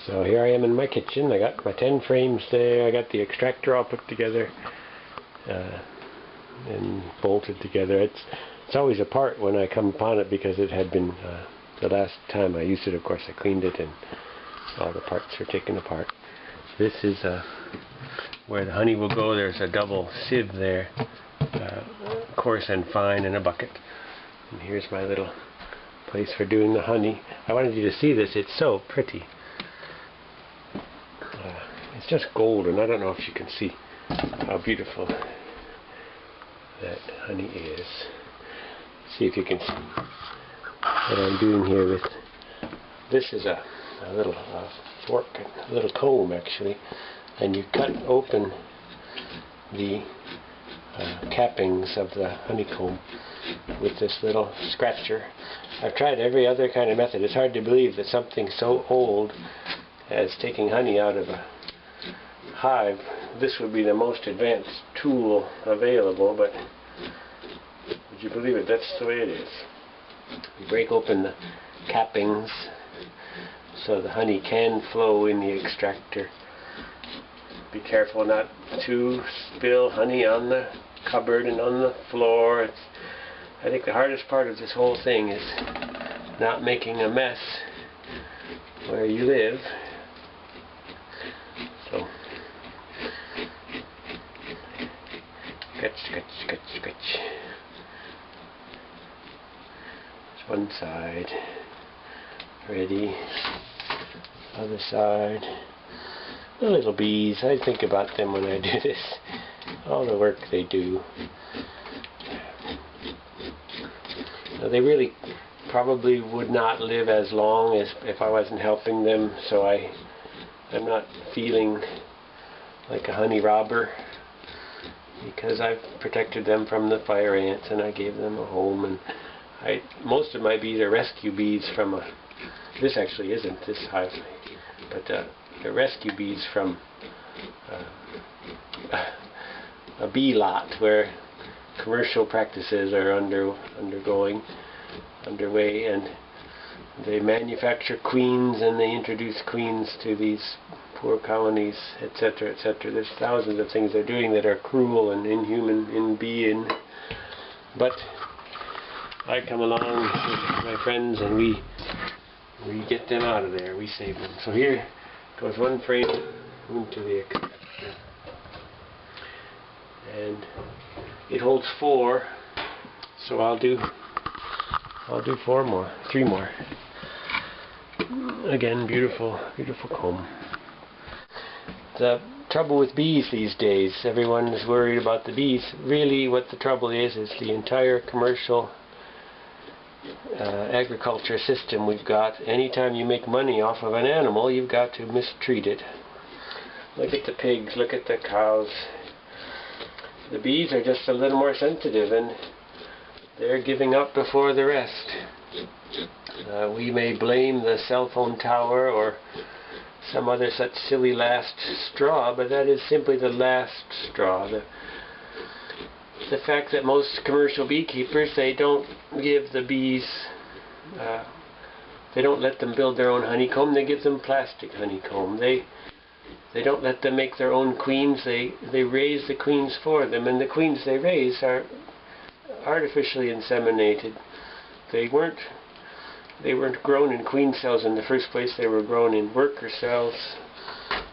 So here I am in my kitchen. I got my 10 frames there. I got the extractor all put together and bolted together. It's always apart when I come upon it because it had been the last time I used it, of course, I cleaned it and all the parts are taken apart. This is where the honey will go. There's a double sieve there, coarse and fine, in a bucket. And here's my little place for doing the honey. I wanted you to see this. It's so pretty. It's just golden. I don't know if you can see how beautiful that honey is. See if you can see what I'm doing here with this. Is a little fork, a little comb actually, and you cut open the cappings of the honeycomb with this little scratcher. I've tried every other kind of method. It's hard to believe that something so old as taking honey out of a hive, this would be the most advanced tool available, but would you believe it? That's the way it is. You break open the cappings so the honey can flow in the extractor. Be careful not to spill honey on the cupboard and on the floor. I think the hardest part of this whole thing is not making a mess where you live. So, scratch. There's one side. Ready. Other side. The little bees, I think about them when I do this. All the work they do. Now, they really probably would not live as long as if I wasn't helping them, so I'm not feeling like a honey robber, because I've protected them from the fire ants and I gave them a home. And most of my bees are rescue bees from this actually isn't this hive, but they're rescue bees from a bee lot where commercial practices are underway, and they manufacture queens and they introduce queens to these poor colonies, etc., etc. There's thousands of things they're doing that are cruel and inhuman in being, but I come along with my friends and we get them out of there, we save them. So here goes one frame into the extractor, and it holds 4, so I'll do 3 more. Again, beautiful comb. The trouble with bees these days, everyone is worried about the bees. Really what the trouble is the entire commercial agriculture system we've got. Anytime you make money off of an animal, you've got to mistreat it. Look at the pigs, look at the cows. The bees are just a little more sensitive, and they're giving up before the rest. We may blame the cell phone tower or some other such silly last straw, but that is simply the last straw. The fact that most commercial beekeepers, they don't give the bees, they don't let them build their own honeycomb, they give them plastic honeycomb. They don't let them make their own queens, they raise the queens for them, and the queens they raise are artificially inseminated. They weren't grown in queen cells in the first place, they were grown in worker cells.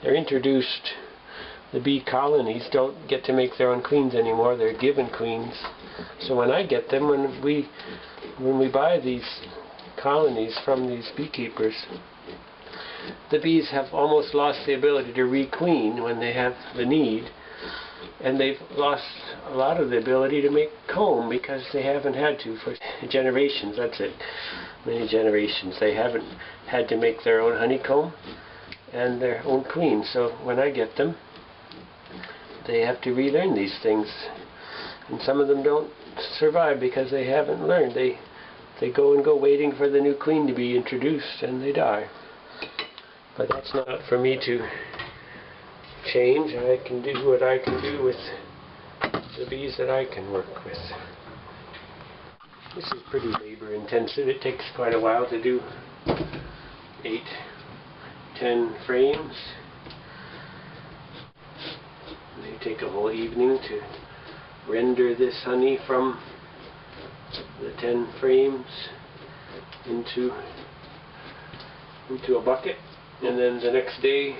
They're introduced. The bee colonies don't get to make their own queens anymore, they're given queens. So when I get them, when we buy these colonies from these beekeepers, the bees have almost lost the ability to requeen when they have the need, and they've lost a lot of the ability to make comb because they haven't had to for generations. That's it, many generations. They haven't had to make their own honeycomb and their own queen. So when I get them, they have to relearn these things, and some of them don't survive because they haven't learned. They go waiting for the new queen to be introduced, and they die. But that's not for me to change. I can do what I can do with the bees that I can work with. This is pretty labor intensive. It takes quite a while to do 8 10 frames. They take a whole evening to render this honey from the 10 frames into a bucket, and then the next day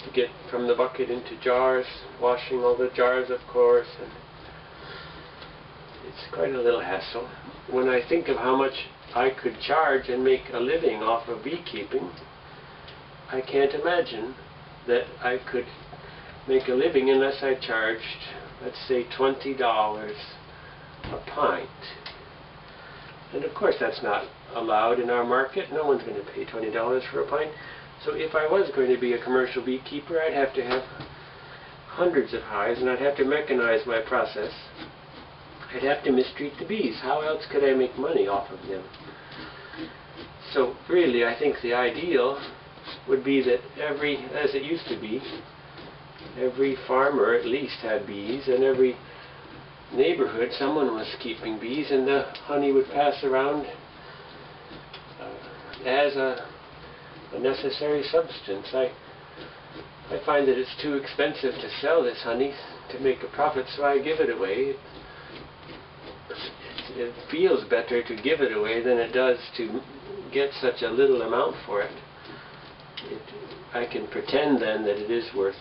to get from the bucket into jars, washing all the jars, of course, and it's quite a little hassle. When I think of how much I could charge and make a living off of beekeeping, I can't imagine that I could make a living unless I charged, let's say, $20 a pint. And of course that's not allowed in our market. No one's going to pay $20 for a pint. So if I was going to be a commercial beekeeper, I'd have to have hundreds of hives, and I'd have to mechanize my process. I'd have to mistreat the bees. How else could I make money off of them? So really, I think the ideal would be that as it used to be, every farmer at least had bees, and every neighborhood someone was keeping bees, and the honey would pass around as a necessary substance. I find that it's too expensive to sell this honey to make a profit, so I give it away. It feels better to give it away than it does to get such a little amount for it. I can pretend then that it is worth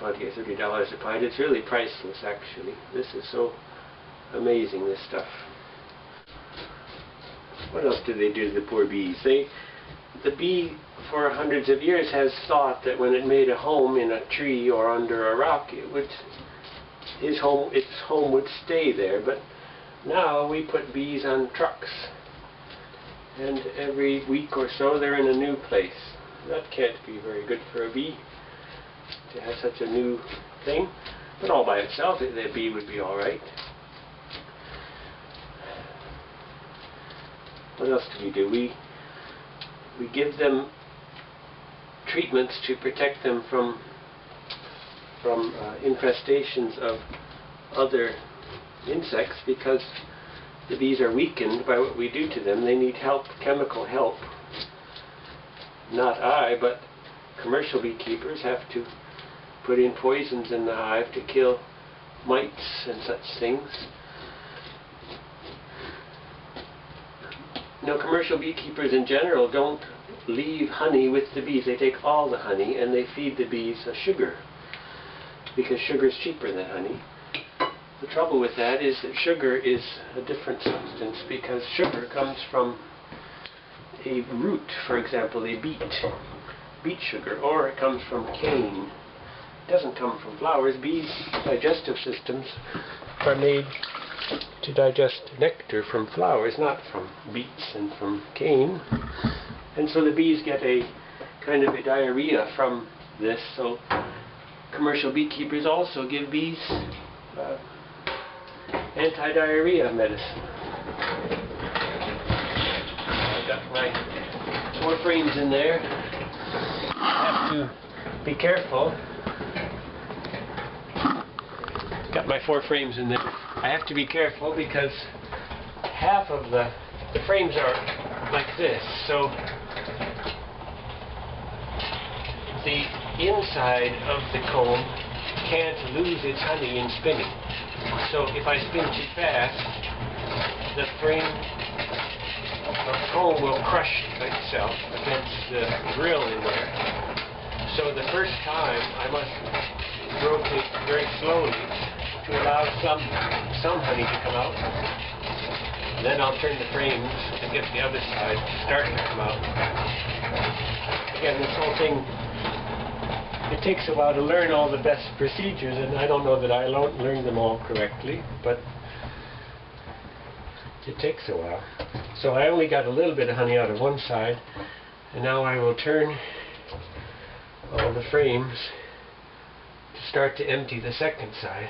$20 or $30 a pint. It's really priceless, actually. This is so amazing, this stuff. What else do they do to the poor bees? The bee, for hundreds of years, has thought that when it made a home in a tree or under a rock, its home would stay there. But now we put bees on trucks, and every week or so they're in a new place. That can't be very good for a bee, to have such a new thing. But all by itself, the bee would be all right. What else do we do? We give them treatments to protect them from infestations of other insects, because the bees are weakened by what we do to them. They need help, chemical help. Not I, but commercial beekeepers have to put in poisons in the hive to kill mites and such things. No, commercial beekeepers in general don't leave honey with the bees. They take all the honey and they feed the bees a sugar, because sugar is cheaper than honey. The trouble with that is that sugar is a different substance, because sugar comes from a root, for example, a beet sugar, or it comes from cane. It doesn't come from flowers. Bees' digestive systems are made to digest nectar from flowers, not from beets and from cane. And so the bees get a kind of a diarrhea from this. So commercial beekeepers also give bees anti-diarrhea medicine. I've got my 4 frames in there. I have to be careful. Got my 4 frames in there. I have to be careful because half of the frames are like this, so the inside of the comb can't lose its honey in spinning. So if I spin too fast, the frame of comb will crush itself against the grill in there. So the first time I must rotate very slowly to allow some honey to come out. Then I'll turn the frames to get the other side starting to come out. Again, this whole thing, it takes a while to learn all the best procedures, and I don't know that I learned them all correctly, but it takes a while. So I only got a little bit of honey out of one side, and now I will turn all the frames to start to empty the second side.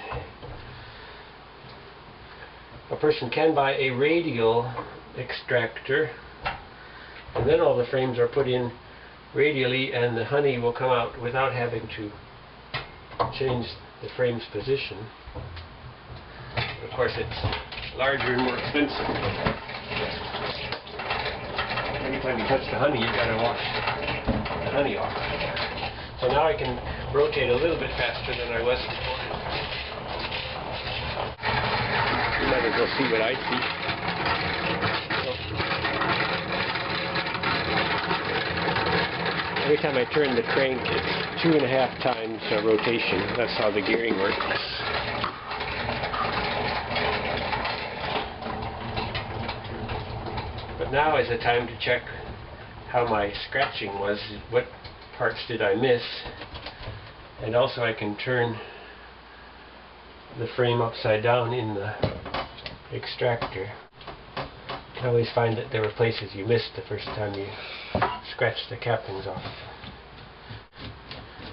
A person can buy a radial extractor, and then all the frames are put in radially, and the honey will come out without having to change the frame's position. Of course, it's larger and more expensive. every time you touch the honey, you've got to wash the honey off. So now I can rotate a little bit faster than I was before. You might as well see what I see. Every time I turn the crank, it's 2.5 times rotation. That's how the gearing works. But now is the time to check how my scratching was. What parts did I miss? And also I can turn the frame upside down in the extractor. You can always find that there were places you missed the first time you scratched the cappings off.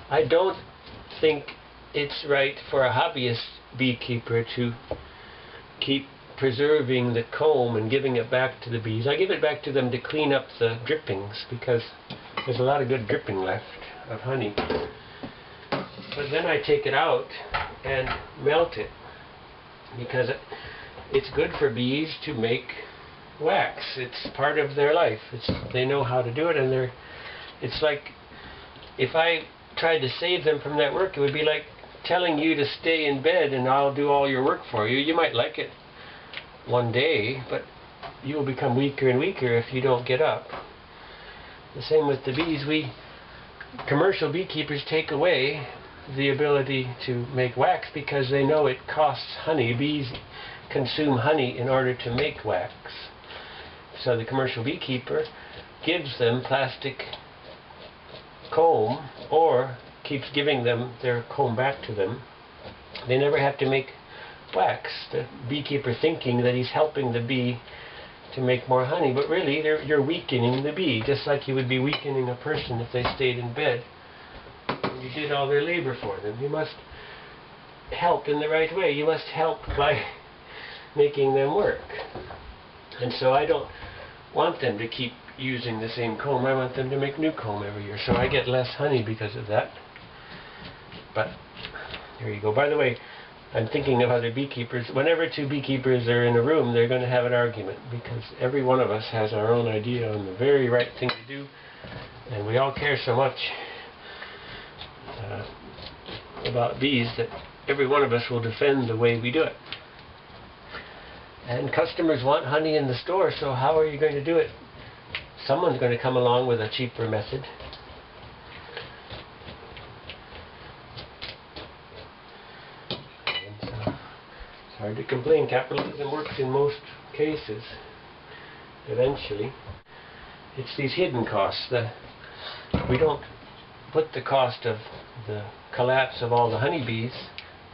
I don't think it's right for a hobbyist beekeeper to keep preserving the comb and giving it back to the bees. I give it back to them to clean up the drippings because there's a lot of good dripping left of honey. But then I take it out and melt it because it's good for bees to make wax. It's part of their life. They know how to do it, and it's like if I tried to save them from that work, it would be like telling you to stay in bed and I'll do all your work for you. You might like it one day, but you will become weaker and weaker if you don't get up. The same with the bees. Commercial beekeepers take away the ability to make wax because they know it costs honey. Bees consume honey in order to make wax. So the commercial beekeeper gives them plastic comb or keeps giving them their comb back to them. They never have to make wax. The beekeeper thinking that he's helping the bee to make more honey, but really you're weakening the bee, just like you would be weakening a person if they stayed in bed and you did all their labor for them. You must help in the right way. You must help by making them work. And so I don't want them to keep using the same comb. I want them to make new comb every year. So I get less honey because of that. But there you go. By the way, I'm thinking of other beekeepers. Whenever two beekeepers are in a room, they're going to have an argument because every one of us has our own idea on the very right thing to do, and we all care so much about bees that every one of us will defend the way we do it. And customers want honey in the store, so how are you going to do it? Someone's going to come along with a cheaper method. It's hard to complain. Capitalism works in most cases. Eventually. It's these hidden costs. We don't put the cost of the collapse of all the honeybees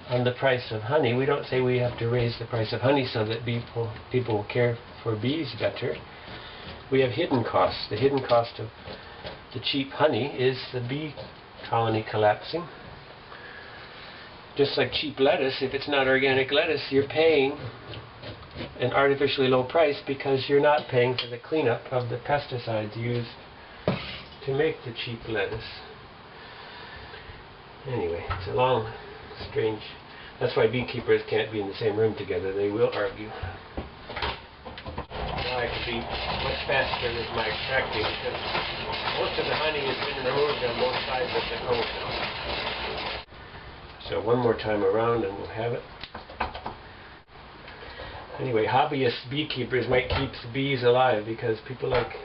on the price of honey. We don't say we have to raise the price of honey so that people will care for bees better. We have hidden costs. The hidden cost of the cheap honey is the bee colony collapsing. Just like cheap lettuce, if it's not organic lettuce, you're paying an artificially low price because you're not paying for the cleanup of the pesticides used to make the cheap lettuce. Anyway, it's a long, strange... That's why beekeepers can't be in the same room together. They will argue. Now I can be much faster with my extracting because most of the honey has been removed on both sides of the comb now. So one more time around and we'll have it. Anyway, hobbyist beekeepers might keep the bees alive because people like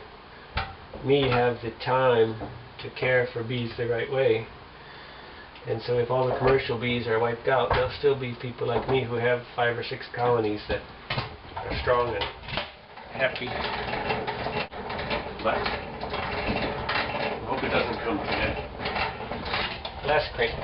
me have the time to care for bees the right way. And so if all the commercial bees are wiped out, there'll still be people like me who have 5 or 6 colonies that are strong and happy. But I hope it doesn't come to that. Last crank.